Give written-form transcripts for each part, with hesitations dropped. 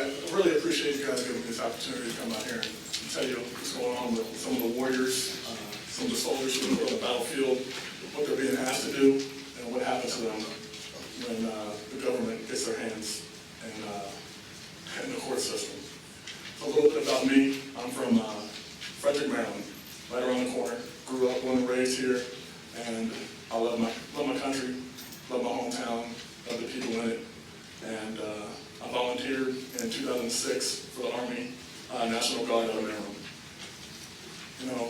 I really appreciate you guys giving me this opportunity to come out here and tell you what's going on with some of the warriors, some of the soldiers who are on the battlefield, what they're being asked to do, and what happens to them when the government gets their hands in the court system. So a little bit about me. I'm from Frederick, Maryland, right around the corner. Grew up, born and raised here, and I love my country, love my hometown, love the people in it. And I volunteered in 2006 for the Army National Guard out of Maryland. You know,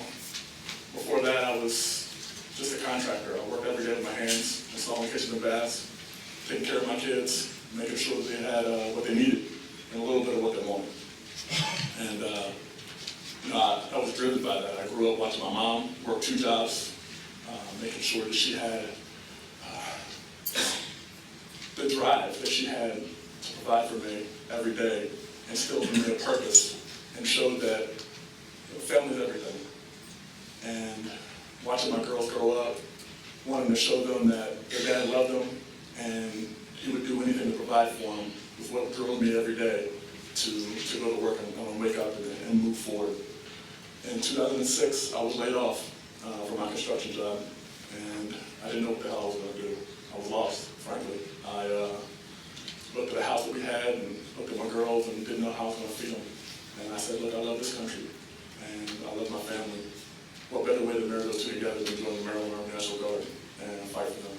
before that I was just a contractor. I worked every day with my hands, installing kitchen and baths, taking care of my kids, making sure that they had what they needed and a little bit of what they wanted. And you know, I was driven by that. I grew up watching my mom work 2 jobs, making sure that she had the drive that she had to provide for me every day, instilled in me a purpose, and showed that family's everything. And watching my girls grow up, wanting to show them that their dad loved them and he would do anything to provide for them was what drove me every day to go to work and wake up and move forward. In 2006, I was laid off from my construction job, and I didn't know what the hell I was going to do. I was lost, frankly. I looked at the house that we had and looked at my girls and didn't know how I was going to feed them. And I said, look, I love this country, and I love my family. What better way to marry those two together than join the Maryland Army National Guard and fight for them?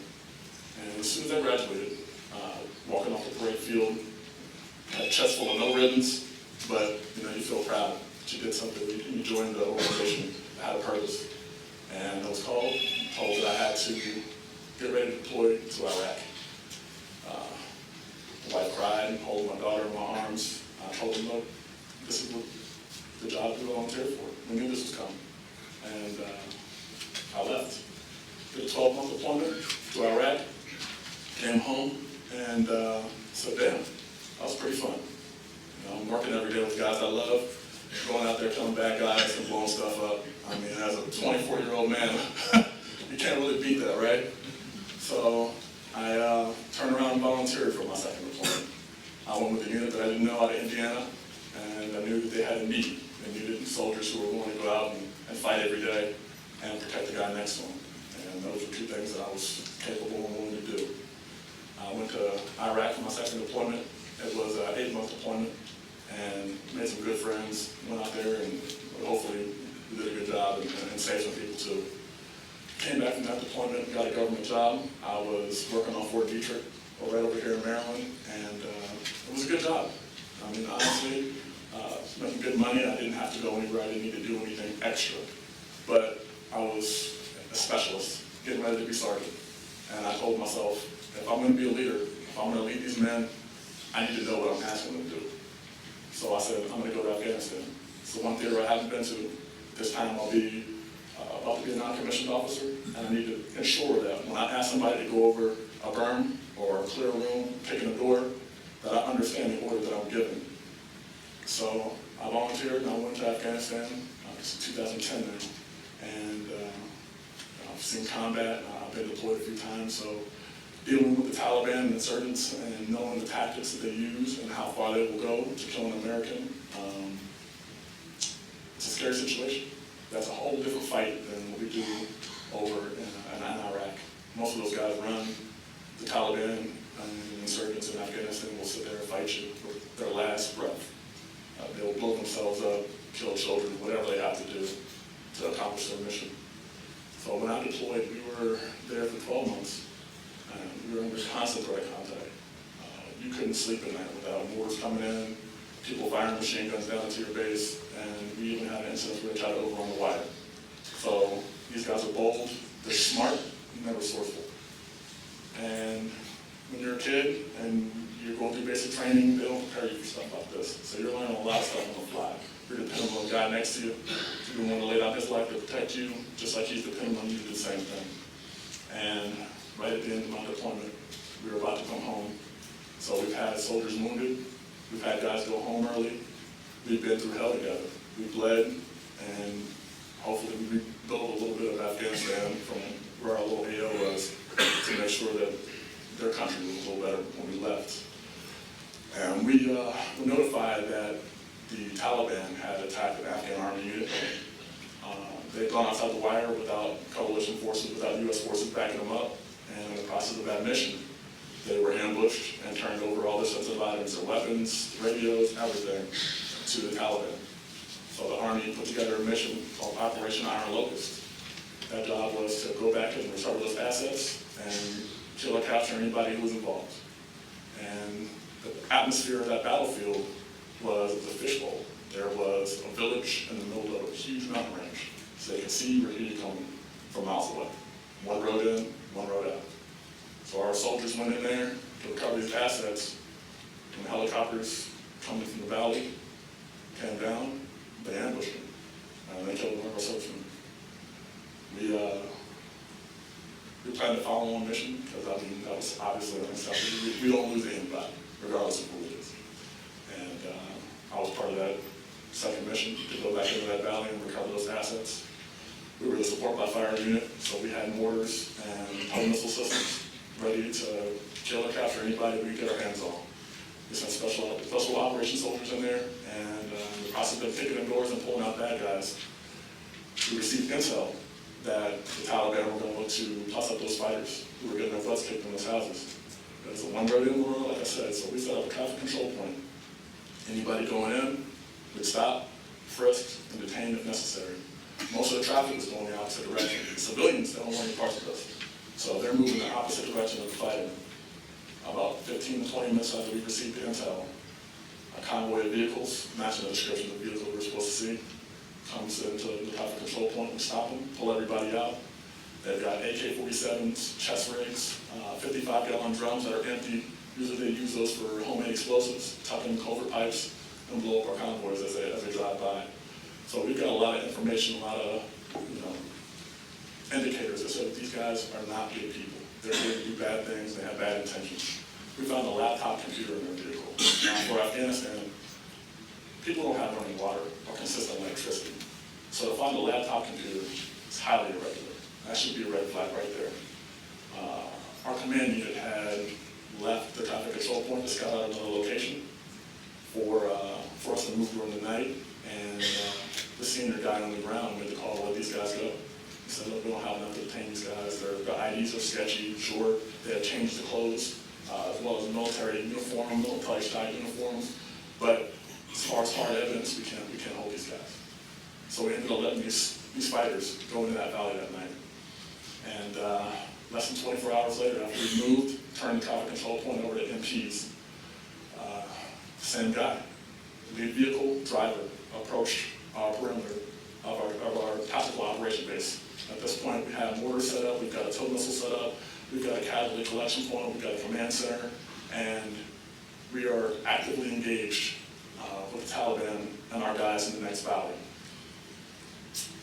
And as soon as I graduated, walking off the parade field, had a chest full of no ribbons, but you know, you feel proud that you did something. You joined the organization that had a purpose. And I was told that I had to get ready to deploy to Iraq. My wife cried, holding my daughter in my arms. I told them, look, this is what the job we volunteered for. We knew this was coming. And I left. Did a 12-month deployment to Iraq, came home, and said, damn, that was pretty fun. You know, I'm working every day with guys I love, going out there killing bad guys and blowing stuff up. I mean, as a 24-year-old man, you can't really beat that, right? So I turned around and volunteered for my second deployment. I went with a unit that I didn't know out of Indiana, and I knew that they had a need. They needed soldiers who were willing to go out and fight every day and protect the guy next to them. And those were 2 things that I was capable and willing to do. I went to Iraq for my second deployment. It was an 8-month deployment, and made some good friends. Went out there and hopefully we did a good job and saved some people too. Came back from that deployment, got a government job. I was working on Fort Detrick, right over here in Maryland, and it was a good job. I mean, honestly, making good money. I didn't have to go anywhere. I didn't need to do anything extra. But I was a specialist, getting ready to be sergeant. And I told myself, if I'm going to be a leader, if I'm going to lead these men, I need to know what I'm asking them to do. So I said, I'm going to go to Afghanistan. It's the one theater I haven't been to. This time I'll be about to be a non-commissioned officer, and I need to ensure that when I ask somebody to go over a berm or clear a room, picking a door, that I understand the order that I'm given. So I volunteered and I went to Afghanistan. It's 2010 now, and I've seen combat. I've been deployed a few times, so dealing with the Taliban and insurgents and knowing the tactics that they use and how far they will go to kill an American, it's a scary situation. That's a whole different fight than what we do over in Iraq. Most of those guys run. The Taliban and insurgents in Afghanistan will sit there and fight you with their last breath. They'll blow themselves up, kill children, whatever they have to do to accomplish their mission. So when I deployed, we were there for 12 months. We were under constant threat contact. You couldn't sleep at night without mortars coming in, people firing machine guns down into your base, and we even had incidents where they tried to overrun the wire. So these guys are bold, they're smart, never resourceful. And when you're a kid and you're going through basic training, they don't prepare you for stuff like this. So you're learning a lot of stuff on the fly. You're dependent on the guy next to you. He's going to lay down his life to protect you, just like he's dependent on you to do the same thing. And right at the end of my deployment, we were about to come home. So we've had soldiers wounded. We've had guys go home early. We've been through hell together. We bled, and hopefully we rebuilt a little bit of Afghanistan from where our little AO was to make sure that their country was a little better when we left. And we were notified that the Taliban had attacked an Afghan army unit. They had gone outside the wire without coalition forces, without U.S. forces backing them up. And in the process of that mission, they were ambushed and turned over all their sensitive items, their weapons, radios, everything, to the Taliban. So the Army put together a mission called Operation Iron Locust. That job was to go back and recover those assets and kill or capture anybody who was involved. And the atmosphere of that battlefield was a fishbowl. There was a village in the middle of a huge mountain range, so they could see Rahidi coming from miles away. One road in, one road out. So our soldiers went in there to recover these assets, and the helicopters coming from the valley came down, they ambushed them, and they killed one of our servicemen. We planned to follow on mission, because I mean, that was obviously unacceptable. We don't lose anybody, regardless of who it is. And I was part of that second mission to go back into that valley and recover those assets. We were the support by fire unit, so we had mortars and tow missile systems ready to kill or capture anybody we could get our hands on. We sent special operations soldiers in there, and in the process of kicking in doors and pulling out bad guys, we received intel that the Taliban were going to look to toss up those fighters who were getting their butts kicked in those houses. There's a one road in the world, like I said, so we set up a traffic control point. Anybody going in, we'd stop, frisk, and detain if necessary. Most of the traffic was going the opposite direction. The civilians don't want any parts of this. So they're moving the opposite direction of the fighting. About 15 to 20 minutes after we received the intel, a convoy of vehicles, matching the description of the vehicle we were supposed to see, comes into the traffic control point. We stop them, pull everybody out. They've got AK-47s, chest rigs, 55-gallon drums that are empty. Usually they use those for homemade explosives, tuck in culvert pipes, and blow up our convoys as they drive by. So we've got a lot of information, a lot of indicators that said these guys are not good people. They're here to do bad things, they have bad intentions. We found a laptop computer in their vehicle. Now, for Afghanistan, people don't have running water or consistent electricity. So to find a laptop computer is highly irregular. That should be a red flag right there. Our command unit had left the traffic control point to scout out another location for us to move during the night. And the senior guy on the ground made the call to let these guys go. He said, look, we don't have enough to detain these guys. Their IDs are sketchy, sure. They had changed the clothes, as well as military uniform, military style uniforms. But as far as hard evidence, we can't hold these guys. So we ended up letting these fighters go into that valley that night. And less than 24 hours later, after we moved, turned the traffic control point over to MPs, same guy, lead vehicle driver, approached our perimeter of our tactical operation base. At this point, we have mortars set up, we've got a tow missile set up, we've got a casualty collection point, we've got a command center, and we are actively engaged with the Taliban and our guys in the next valley.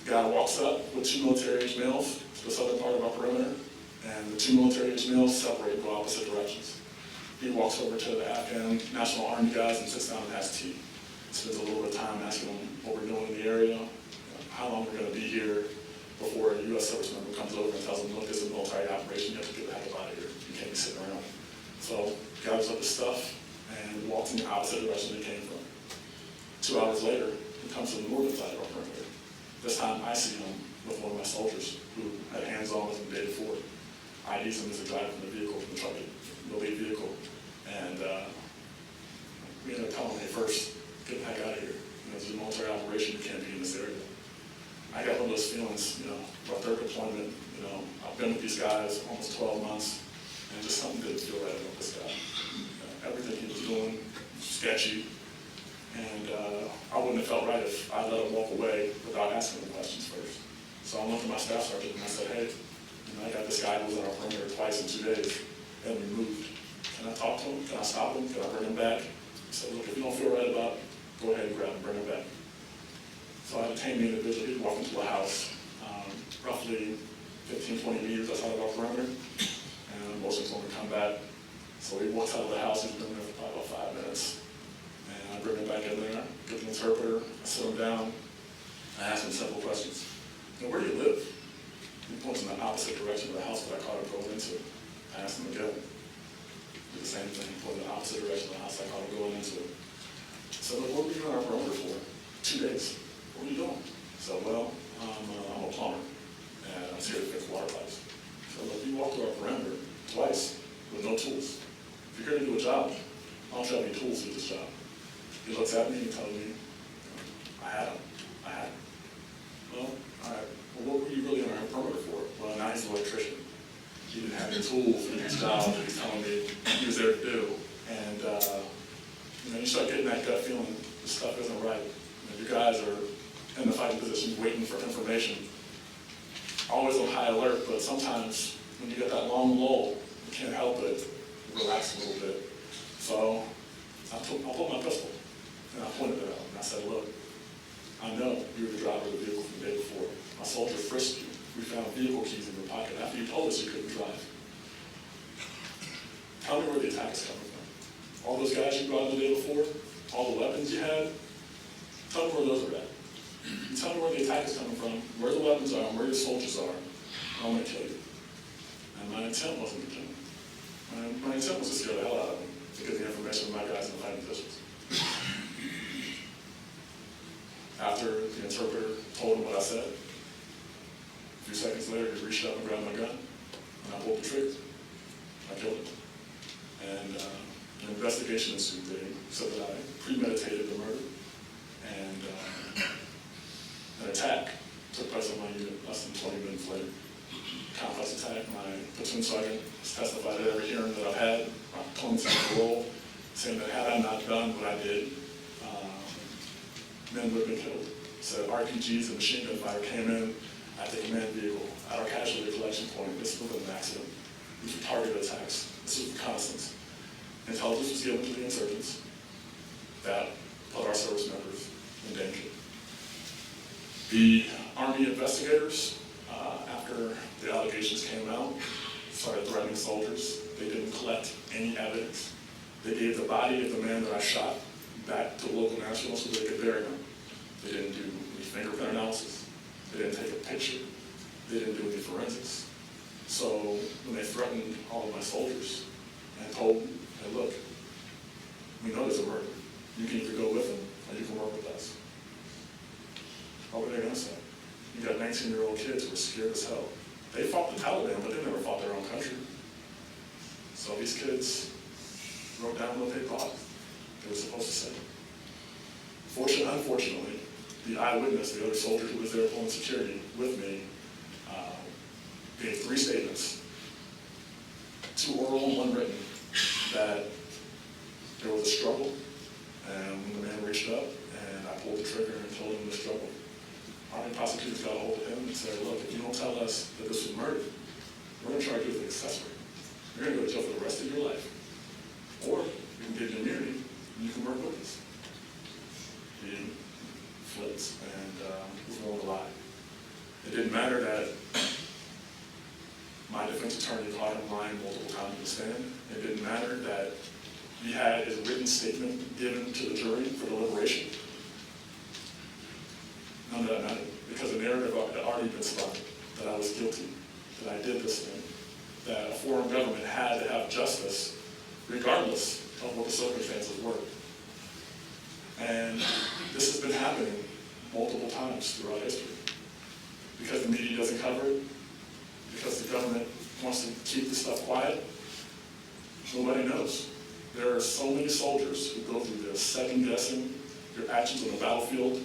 The guy walks up with two military-aged males to the southern part of our perimeter, and the two military-aged males separate and go opposite directions. He walks over to the Afghan National Army guys and sits down and has tea. Spends a little bit of time asking them what we're doing in the area, how long we're going to be here, before a U.S. service member comes over and tells them, look, this is a military operation, you have to get the heck out of here. You can't be sitting around. So gathers up his stuff and walks in the opposite direction they came from. 2 hours later, he comes to the northern side of our perimeter. This time I see him with one of my soldiers who had hands on with him the day before. IDs him as a driver from the vehicle, from the truck, the lead vehicle. And we ended up telling him, hey, first, get the heck out of here. This is a military operation, you can't be in this area. I got one of those feelings, our third deployment, I've been with these guys almost 12 months, and just something didn't feel right about this guy. Everything he was doing, sketchy, and I wouldn't have felt right if I let him walk away without asking him questions first. So I went to my staff sergeant and I said, hey, I got this guy who was in our perimeter twice in 2 days, and we moved. Can I talk to him? Can I stop him? Can I bring him back? He said, look, if you don't feel right about it, go ahead and grab him, bring him back. So I detained the individual. He'd walk into a house, roughly 15, 20 meters outside of our perimeter, and most of them would come back. So he walks out of the house, he's been there for probably about 5 minutes. And I bring him back in there, get the interpreter, I sit him down, I ask him several questions. Where do you live? He points in the opposite direction of the house that I caught him going into. I asked him again, did the same same thing, going the opposite direction of the house I caught him going into. So look, what were you on our perimeter for? 2 days. What were you doing? So, well, I'm a plumber, and I was here to fix water pipes. So look, you walked through our perimeter twice with no tools. If you're here to do a job, I don't have any tools to do this job. He looks at me and tells me, I had them. Well, all right. Well, what were you really on our perimeter for? Well, now he's an electrician. He didn't have any tools for his job that he's telling me he was there to do. And you start getting that gut feeling this stuff isn't right. You guys are in the fighting position waiting for information, always on high alert, but sometimes when you get that long lull, you can't help but relax a little bit. So I pulled my pistol and I pointed it out and I said, look, I know you were the driver of the vehicle from the day before. My soldier frisked you. We found vehicle keys in your pocket after you told us you couldn't drive. Tell me where the attack is coming from. All those guys you brought in the day before, all the weapons you had, tell me where those are at. Tell me where the attack is coming from, where the weapons are, and where your soldiers are, and I'm going to kill you. And my intent wasn't to kill him. My intent was to scare the hell out of him to get the information from my guys in the fighting positions. After the interpreter told him what I said, a few seconds later, he reached up and grabbed my gun, and I pulled the trigger. I killed him. And an investigation ensued. They said that I premeditated the murder, and an attack took place on my unit less than 20 minutes later. Complex attack. My platoon sergeant has testified at every hearing that I've had, my 20-second parole, saying that had I not done what I did, men would have been killed. So RPGs and machine gun fire came in at the command vehicle, at our casualty collection point. This was an accident. These were targeted attacks. This was reconnaissance. Intelligence was given to the insurgents that put our service members in danger. The Army investigators, after the allegations came out, started threatening soldiers. They didn't collect any evidence. They gave the body of the man that I shot back to the local national so they could bury him. They didn't do any fingerprint analysis. They didn't take a picture. They didn't do any forensics. So when they threatened all of my soldiers and told them, hey, look, we know there's a murder. You can either go with them or you can work with us. What were they going to say? You got 19-year-old kids who were scared as hell. They fought the Taliban, but they never fought their own country. So these kids wrote down what they thought they were supposed to say. Unfortunately, the eyewitness, the other soldier who was there pulling security with me, gave 3 statements, 2 oral and 1 written, that there was a struggle, and when the man reached up, and I pulled the trigger and told him the struggle. Army prosecutors got a hold of him and said, look, if you don't tell us that this was murder, we're going to charge you with accessory. You're going to go to jail for the rest of your life. Or you can get your immunity, and you can work with us. He flips and was willing to lie. It didn't matter that my defense attorney caught him lying multiple times in the stand. It didn't matter that he had his written statement given to the jury for deliberation. None of that mattered, because the narrative had already been spun, that I was guilty, that I did this thing, that a foreign government had to have justice regardless of what the circumstances were. And this has been happening multiple times throughout history. Because the media doesn't cover it, because the government wants to keep the stuff quiet, nobody knows. There are so many soldiers who go through this, second-guessing their actions on the battlefield.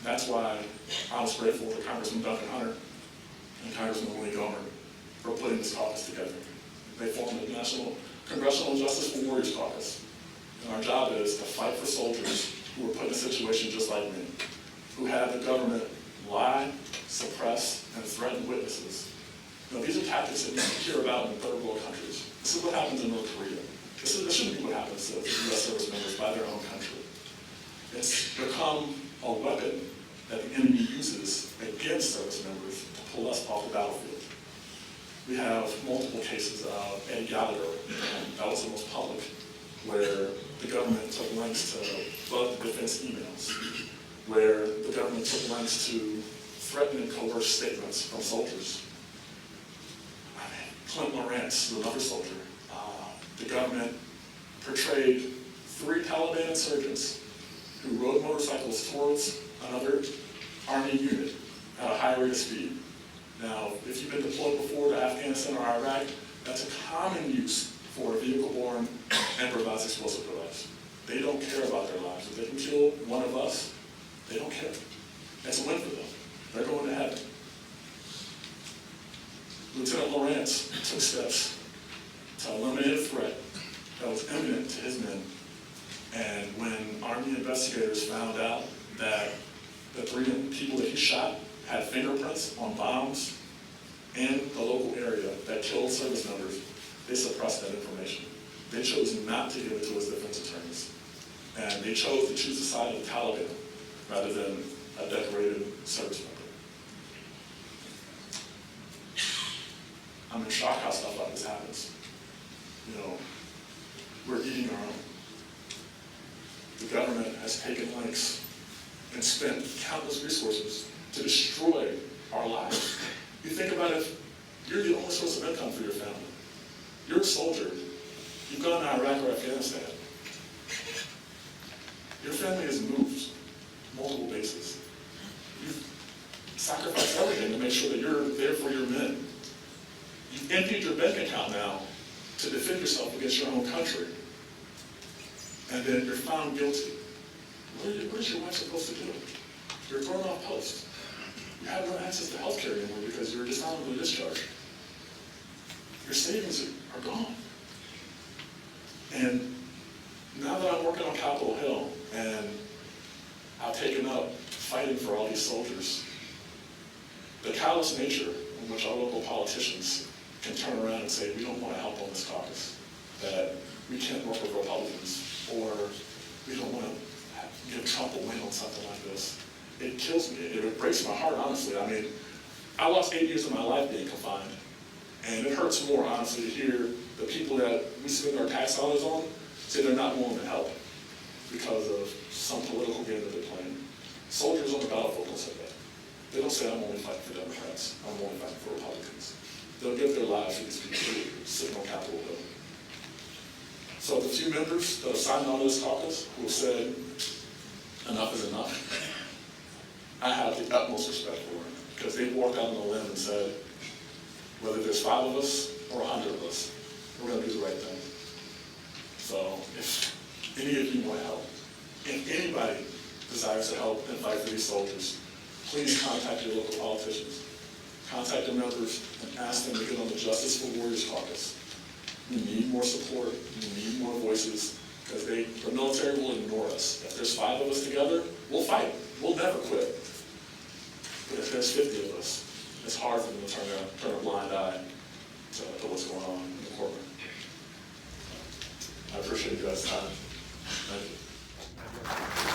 That's why I was grateful to Congressman Duncan Hunter and Congressman Willie Gomer for putting this caucus together. They formed the National Congressional Justice for Warriors Caucus. And our job is to fight for soldiers who were put in a situation just like me, who had the government lie, suppress, and threaten witnesses. You know, these are tactics that you hear about in third world countries. This is what happens in North Korea. This shouldn't be what happens to U.S. service members by their own country. It's become a weapon that the enemy uses against service members to pull us off the battlefield. We have multiple cases of Eddie Gallagher, and that was the most public, where the government took lengths to flood the defense emails, where the government took lengths to threaten and coerce statements from soldiers. Clint Lawrence, another soldier, portrayed 3 Taliban insurgents who rode motorcycles towards another army unit at a high rate of speed. Now, if you've been deployed before to Afghanistan or Iraq, that's a common use for a vehicle-borne improvised explosive device. They don't care about their lives. If they can kill one of us, they don't care. That's a win for them. They're going to heaven. Lieutenant Lawrence took steps to eliminate a threat that was imminent to his men. And when Army investigators found out that the 3 people that he shot had fingerprints on bombs in the local area that killed service members, they suppressed that information. They chose not to give it to his defense attorneys. And they chose to choose the side of the Taliban rather than a decorated service member. I'm in shock how stuff like this happens. You know, we're eating our own. The government has taken lengths and spent countless resources to destroy our lives. You think about it, you're the only source of income for your family. You're a soldier. You've gone to Iraq or Afghanistan. Your family has moved multiple bases. You've sacrificed everything to make sure that you're there for your men. You've emptied your bank account now to defend yourself against your own country. And then you're found guilty. What is your wife supposed to do? You're thrown off post. You have no access to health care anymore because you're dishonorably discharged. Your savings are gone. And now that I'm working on Capitol Hill and I've taken up fighting for all these soldiers, the callous nature in which our local politicians can turn around and say, we don't want to help on this caucus, that we can't work with Republicans, or we don't want to give Trump a win on something like this. It kills me. It breaks my heart, honestly. I mean, I lost 8 years of my life being confined. And it hurts more, honestly, to hear the people that we spend our tax dollars on say they're not willing to help because of some political game that they're playing. Soldiers on the battlefield don't say that. They don't say, I'm only fighting for Democrats. I'm only fighting for Republicans. They'll give their lives for these people who are sitting on Capitol Hill. So the few members that have signed on to this caucus who have said, enough is enough, I have the utmost respect for them because they've walked out on a limb and said, whether there's 5 of us or 100 of us, we're going to do the right thing. So if any of you want to help, if anybody desires to help and fight for these soldiers, please contact your local politicians. Contact their members and ask them to get on the Justice for Warriors caucus. We need more support. We need more voices because the military will ignore us. If there's 5 of us together, we'll fight. We'll never quit. But if there's 50 of us, it's hard for them to turn a blind eye to what's going on in the courtroom. I appreciate you guys' time. Thank you.